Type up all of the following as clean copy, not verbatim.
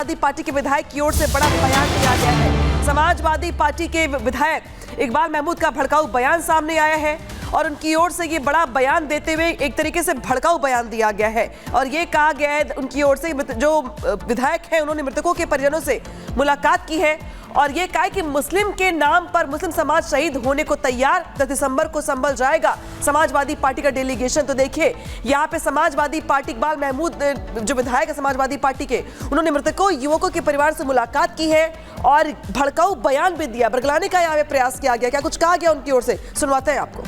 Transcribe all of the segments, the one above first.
Samajwadi party के विधायक की ओर से बड़ा बयान दिया गया है। समाजवादी पार्टी के विधायक इकबाल महमूद का भड़काऊ बयान सामने आया है और उनकी ओर से ये बड़ा बयान देते हुए एक तरीके से भड़काऊ बयान दिया गया है और ये कहा गया है उनकी ओर से जो विधायक है उन्होंने मृतकों के परिजनों से मुलाकात की है और ये कहा कि मुस्लिम के नाम पर मुस्लिम समाज शहीद होने को तैयार। 10 दिसंबर को संभल जाएगा समाजवादी पार्टी का डेलीगेशन। तो देखिए यहाँ पे समाजवादी पार्टी इकबाल महमूद जो विधायक है समाजवादी पार्टी के, उन्होंने मृतकों युवकों के परिवार से मुलाकात की है और भड़काऊ बयान भी दिया। बरगलाने का यहाँ पे प्रयास किया गया। क्या कुछ कहा गया उनकी ओर से, सुनवाते हैं आपको।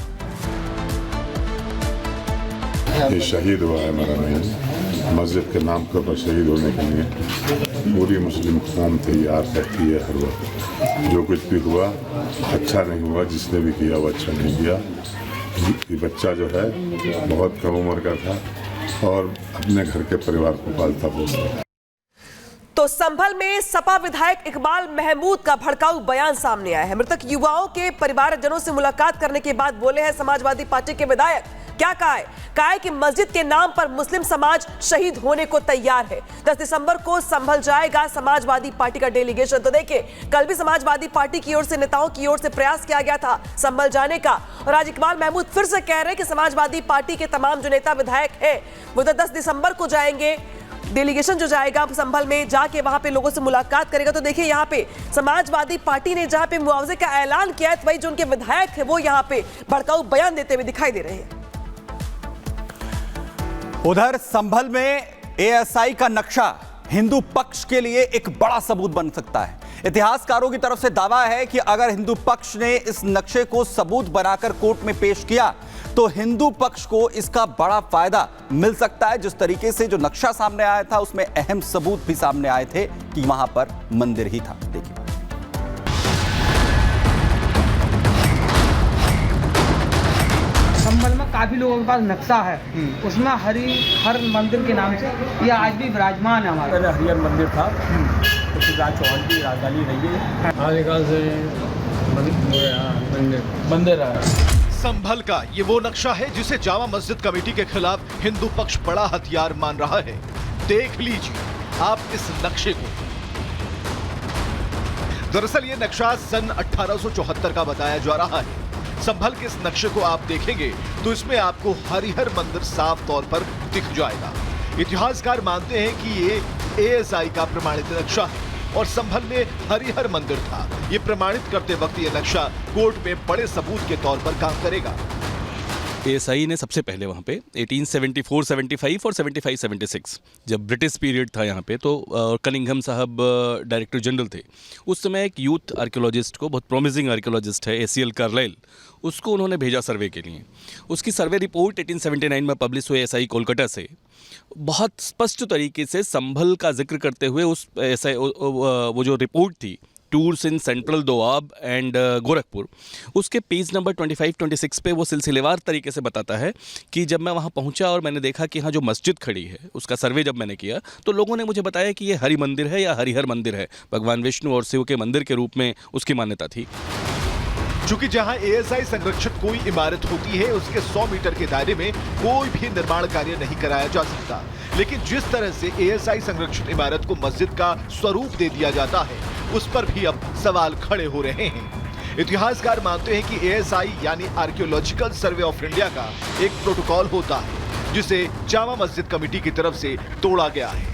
ये शहीद हुआ है मेरा नहीं, मस्जिद के नाम के ऊपर शहीद होने के लिए पूरी मुस्लिम कौम तैयार रहती है हर वक्त। जो कुछ भी हुआ अच्छा नहीं हुआ, जिसने भी किया वो अच्छा नहीं किया। ये बच्चा जो है बहुत कम उम्र का था और अपने घर के परिवार को पालता पोसता। तो संभल में सपा विधायक इकबाल महमूद का भड़काऊ बयान सामने आया है। मृतक युवाओं के परिवारजनों से मुलाकात करने के बाद बोले हैं समाजवादी पार्टी के विधायक। क्या कहा है कि मस्जिद के नाम पर मुस्लिम समाज शहीद होने को तैयार है। 10 दिसंबर को संभल जाएगा समाजवादी पार्टी का डेलीगेशन। तो देखिए कल भी समाजवादी पार्टी की ओर से नेताओं की ओर से प्रयास किया गया था संभल जाने का और आज इकबाल महमूद फिर से कह रहे हैं कि समाजवादी पार्टी के तमाम जो नेता विधायक हैं वो 10 दिसंबर को जाएंगे। डेलीगेशन जो जाएगा संभल में जाके वहां पे लोगों से मुलाकात करेगा। तो देखिए यहाँ पे समाजवादी पार्टी ने जहां पे मुआवजे का ऐलान किया है, वही जो उनके विधायक थे वो यहाँ पे भड़काऊ बयान देते हुए दिखाई दे रहे हैं। उधर संभल में एएसआई का नक्शा हिंदू पक्ष के लिए एक बड़ा सबूत बन सकता है। इतिहासकारों की तरफ से दावा है कि अगर हिंदू पक्ष ने इस नक्शे को सबूत बनाकर कोर्ट में पेश किया तो हिंदू पक्ष को इसका बड़ा फायदा मिल सकता है। जिस तरीके से जो नक्शा सामने आया था उसमें अहम सबूत भी सामने आए थे कि वहां पर मंदिर ही था। देखिए संभल में काफी लोगों के पास नक्शा है, उसमें हर मंदिर के नाम से यह आज भी विराजमान है। हमारा हरिहर मंदिर था, पृथ्वीराज चौहान की राजधानी रही है। आदिकाल से मंदिर है। संभल का ये वो नक्शा है जिसे जामा मस्जिद कमेटी के खिलाफ हिंदू पक्ष बड़ा हथियार मान रहा है। देख लीजिए आप इस नक्शे को। दरअसल ये नक्शा सन 1874 का बताया जा रहा है। संभल के इस नक्शे को आप देखेंगे तो इसमें आपको हरिहर मंदिर साफ तौर पर दिख जाएगा। इतिहासकार मानते हैं कि ये एएसआई का प्रमाणित नक्शा है और संभल में हरिहर मंदिर था। ये प्रमाणित करते वक्त ये नक्शा कोर्ट में बड़े सबूत के तौर पर काम करेगा। एएसआई ने सबसे पहले वहाँ पे 1874, 75 और 75, 76 जब ब्रिटिश पीरियड था यहाँ पे, तो कनिंघम साहब डायरेक्टर जनरल थे उस समय। एक यूथ आर्कियोलॉजिस्ट को, बहुत प्रॉमिसिंग आर्कियोलॉजिस्ट है ACL कार्लाइल, उसको उन्होंने भेजा सर्वे के लिए। उसकी सर्वे रिपोर्ट 1879 में पब्लिश हुई एएसआई कोलकाता से, बहुत स्पष्ट तरीके से संभल का जिक्र करते हुए उस एएसआई वो जो रिपोर्ट थी tours in central Doab and Gorakhpur, उसके पेज नंबर 25-26 पे वो सिलसिलेवार तरीके से बताता है कि जब मैं वहाँ पहुँचा और मैंने देखा कि हाँ जो मस्जिद खड़ी है उसका सर्वे जब मैंने किया तो लोगों ने मुझे बताया कि ये हरि मंदिर है या हरिहर मंदिर है। भगवान विष्णु और शिव के मंदिर के रूप में उसकी मान्यता थी। चूंकि जहां एएसआई संरक्षित कोई इमारत होती है उसके 100 मीटर के दायरे में कोई भी निर्माण कार्य नहीं कराया जा सकता, लेकिन जिस तरह से एएसआई संरक्षित इमारत को मस्जिद का स्वरूप दे दिया जाता है उस पर भी अब सवाल खड़े हो रहे हैं। इतिहासकार मानते हैं कि एएसआई यानी आर्कियोलॉजिकल सर्वे ऑफ इंडिया का एक प्रोटोकॉल होता है जिसे जामा मस्जिद कमेटी की तरफ से तोड़ा गया है।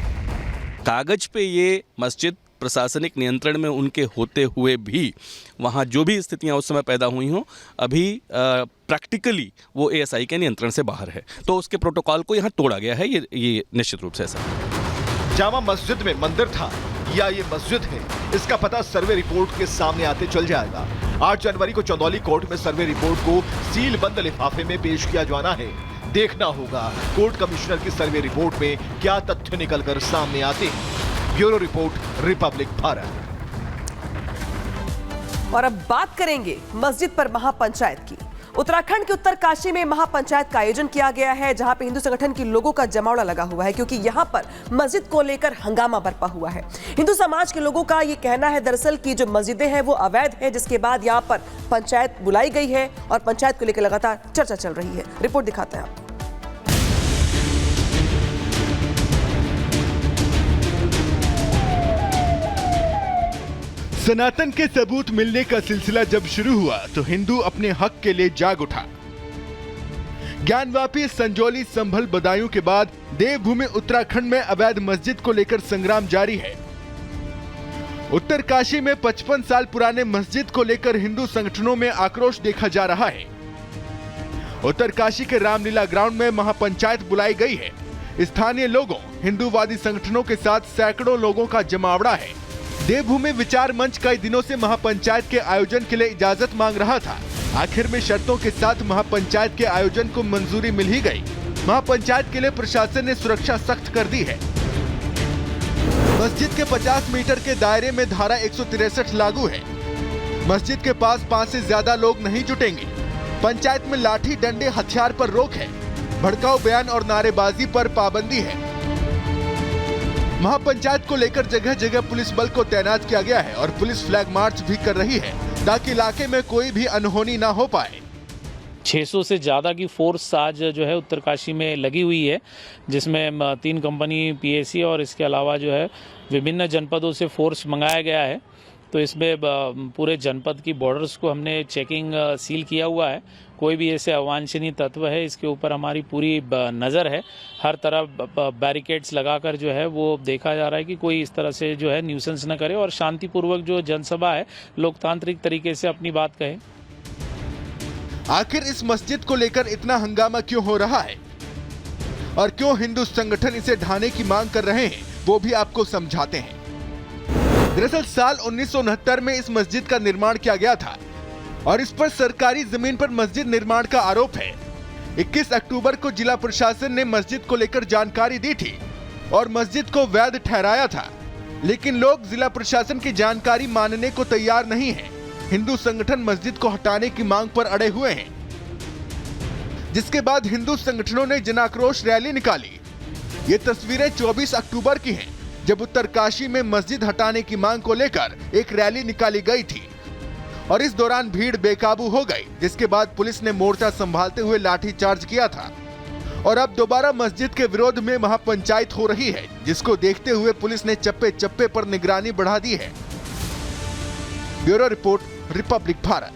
कागज पे ये मस्जिद प्रशासनिक नियंत्रण में उनके होते हुए भी वहाँ जो भी स्थितियाँ उस समय पैदा हुई हों, अभी प्रैक्टिकली वो एएसआई के नियंत्रण से बाहर है, तो उसके प्रोटोकॉल को यहाँ तोड़ा गया है। ये निश्चित रूप से ऐसा है। जामा मस्जिद में मंदिर था या ये मस्जिद है, इसका पता सर्वे रिपोर्ट के सामने आते चल जाएगा। 8 जनवरी को चंदौली कोर्ट में सर्वे रिपोर्ट को सील बंद लिफाफे में पेश किया जाना है। देखना होगा कोर्ट कमिश्नर की सर्वे रिपोर्ट में क्या तथ्य निकलकर सामने आते हैं। Bureau report, Republic Bharat. और अब बात करेंगे मस्जिद पर महापंचायत की। उत्तराखंड के उत्तरकाशी में महापंचायत का आयोजन किया गया है जहां पे हिंदू संगठन के लोगों का जमावड़ा लगा हुआ है क्योंकि यहां पर मस्जिद को लेकर हंगामा बरपा हुआ है। हिंदू समाज के लोगों का ये कहना है दरअसल कि जो मस्जिदें हैं वो अवैध है, जिसके बाद यहां पर पंचायत बुलाई गई है और पंचायत को लेकर लगातार चर्चा चल रही है। रिपोर्ट दिखाते हैं आप। सनातन के सबूत मिलने का सिलसिला जब शुरू हुआ तो हिंदू अपने हक के लिए जाग उठा। ज्ञानवापी, संजौली, संभल, बदायूं के बाद देवभूमि उत्तराखंड में अवैध मस्जिद को लेकर संग्राम जारी है। उत्तरकाशी में 55 साल पुराने मस्जिद को लेकर हिंदू संगठनों में आक्रोश देखा जा रहा है। उत्तरकाशी के रामलीला ग्राउंड में महापंचायत बुलाई गई है। स्थानीय लोगों, हिंदूवादी संगठनों के साथ सैकड़ों लोगों का जमावड़ा है। देवभूमि विचार मंच कई दिनों से महापंचायत के आयोजन के लिए इजाजत मांग रहा था। आखिर में शर्तों के साथ महापंचायत के आयोजन को मंजूरी मिल ही गई। महापंचायत के लिए प्रशासन ने सुरक्षा सख्त कर दी है। मस्जिद के 50 मीटर के दायरे में धारा 163 लागू है। मस्जिद के पास 5 से ज्यादा लोग नहीं जुटेंगे। पंचायत में लाठी, डंडे, हथियार पर रोक है। भड़काऊ बयान और नारेबाजी पर पाबंदी है। महापंचायत को लेकर जगह जगह पुलिस बल को तैनात किया गया है और पुलिस फ्लैग मार्च भी कर रही है ताकि इलाके में कोई भी अनहोनी ना हो पाए। 600 से ज़्यादा की फोर्स आज जो है उत्तरकाशी में लगी हुई है, जिसमें 3 कंपनी पीएसी और इसके अलावा जो है विभिन्न जनपदों से फोर्स मंगाया गया है। तो इसमें पूरे जनपद की बॉर्डर्स को हमने चेकिंग सील किया हुआ है। कोई भी ऐसे अवांछनीय तत्व है इसके ऊपर हमारी पूरी नज़र है। हर तरफ बैरिकेड्स लगाकर जो है वो देखा जा रहा है कि कोई इस तरह से जो है न्यूसेंस न करे और शांतिपूर्वक जो जनसभा है लोकतांत्रिक तरीके से अपनी बात कहे। आखिर इस मस्जिद को लेकर इतना हंगामा क्यों हो रहा है और क्यों हिंदू संगठन इसे ढाने की मांग कर रहे हैं, वो भी आपको समझाते हैं। दरअसल साल 1969 में इस मस्जिद का निर्माण किया गया था और इस पर सरकारी जमीन पर मस्जिद निर्माण का आरोप है। 21 अक्टूबर को जिला प्रशासन ने मस्जिद को लेकर जानकारी दी थी और मस्जिद को वैध ठहराया था, लेकिन लोग जिला प्रशासन की जानकारी मानने को तैयार नहीं है। हिंदू संगठन मस्जिद को हटाने की मांग पर अड़े हुए हैं, जिसके बाद हिंदू संगठनों ने जनाक्रोश रैली निकाली। ये तस्वीरें 24 अक्टूबर की हैं, जब उत्तरकाशी में मस्जिद हटाने की मांग को लेकर एक रैली निकाली गई थी और इस दौरान भीड़ बेकाबू हो गई, जिसके बाद पुलिस ने मोर्चा संभालते हुए लाठीचार्ज किया था और अब दोबारा मस्जिद के विरोध में महापंचायत हो रही है, जिसको देखते हुए पुलिस ने चप्पे चप्पे पर निगरानी बढ़ा दी है। Bureau report, Republic Bharat.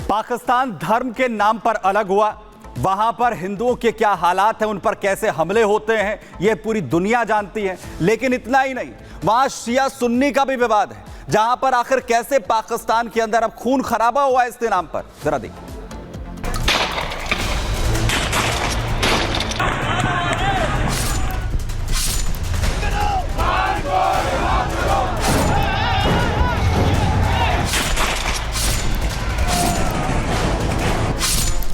Pakistan धर्म के नाम पर अलग हुआ, वहां पर हिंदुओं के क्या हालात हैं, उन पर कैसे हमले होते हैं, यह पूरी दुनिया जानती है। लेकिन इतना ही नहीं, वहां शिया सुन्नी का भी विवाद है, जहां पर आखिर कैसे पाकिस्तान के अंदर अब खून खराबा हुआ है इसके नाम पर। जरा देखिए।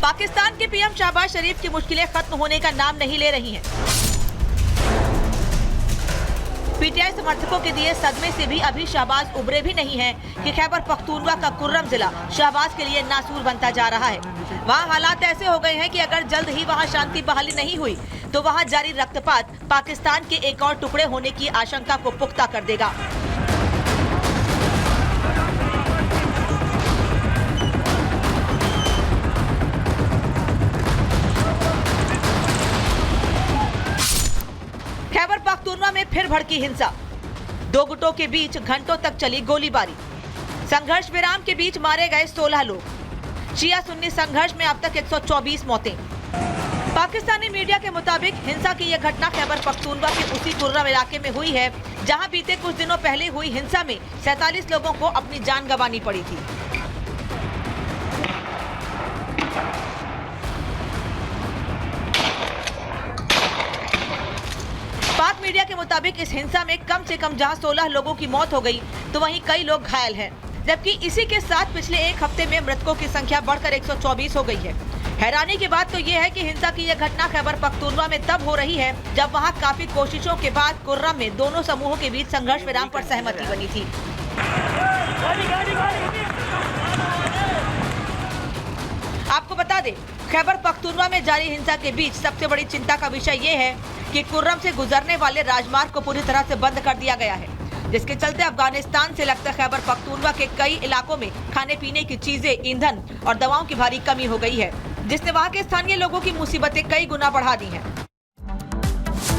पाकिस्तान के पीएम शहबाज शरीफ की मुश्किलें खत्म होने का नाम नहीं ले रही हैं। पीटीआई समर्थकों के दिए सदमे से भी अभी शहबाज उबरे भी नहीं हैं कि खैबर पख्तूनख्वा का कुर्रम जिला शहबाज के लिए नासूर बनता जा रहा है। वहाँ हालात ऐसे हो गए हैं कि अगर जल्द ही वहाँ शांति बहाली नहीं हुई तो वहाँ जारी रक्तपात पाकिस्तान के एक और टुकड़े होने की आशंका को पुख्ता कर देगा। खैबर पख्तूनख्वा में फिर भड़की हिंसा, 2 गुटों के बीच घंटों तक चली गोलीबारी। संघर्ष विराम के बीच मारे गए 16 लोग। शिया सुन्नी संघर्ष में अब तक 124 मौतें। पाकिस्तानी मीडिया के मुताबिक हिंसा की यह घटना खैबर पख्तूनख्वा के उसी कुर्रम इलाके में हुई है जहां बीते कुछ दिनों पहले हुई हिंसा में 47 लोगों को अपनी जान गंवानी पड़ी थी। पाक मीडिया के मुताबिक इस हिंसा में कम से कम जहां 16 लोगों की मौत हो गई तो वहीं कई लोग घायल हैं, जबकि इसी के साथ पिछले एक हफ्ते में मृतकों की संख्या बढ़कर 124 हो गई है। हैरानी की बात तो ये है कि हिंसा की यह घटना खैबर पख्तूनख्वा में तब हो रही है जब वहां काफी कोशिशों के बाद कुर्रम में दोनों समूहों के बीच संघर्ष विराम पर सहमति बनी थी। आपको बता दें, खैबर पख्तूनख्वा में जारी हिंसा के बीच सबसे बड़ी चिंता का विषय ये है कि कुर्रम से गुजरने वाले राजमार्ग को पूरी तरह से बंद कर दिया गया है, जिसके चलते अफगानिस्तान से लगता खैबर पख्तूनख्वा के कई इलाकों में खाने पीने की चीजें, ईंधन और दवाओं की भारी कमी हो गई है, जिसने वहां के स्थानीय लोगों की मुसीबतें कई गुना बढ़ा दी हैं।